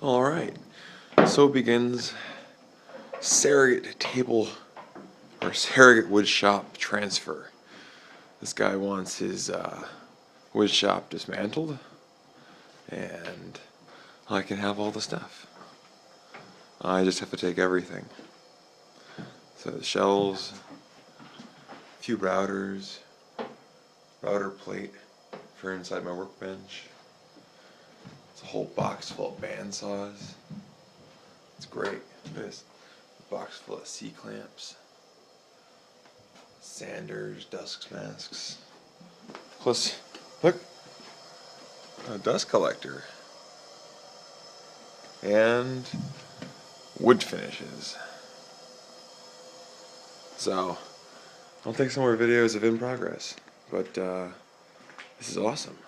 Alright, so begins surrogate table or surrogate wood shop transfer. This guy wants his wood shop dismantled, and I can have all the stuff. I just have to take everything. So the shelves, a few routers, router plate for inside my workbench. It's a whole box full of bandsaws. It's great. Look at this box full of C-clamps, sanders, dust masks. Plus, look, a dust collector. And wood finishes. So, I'll take some more videos of in progress. But, this is awesome.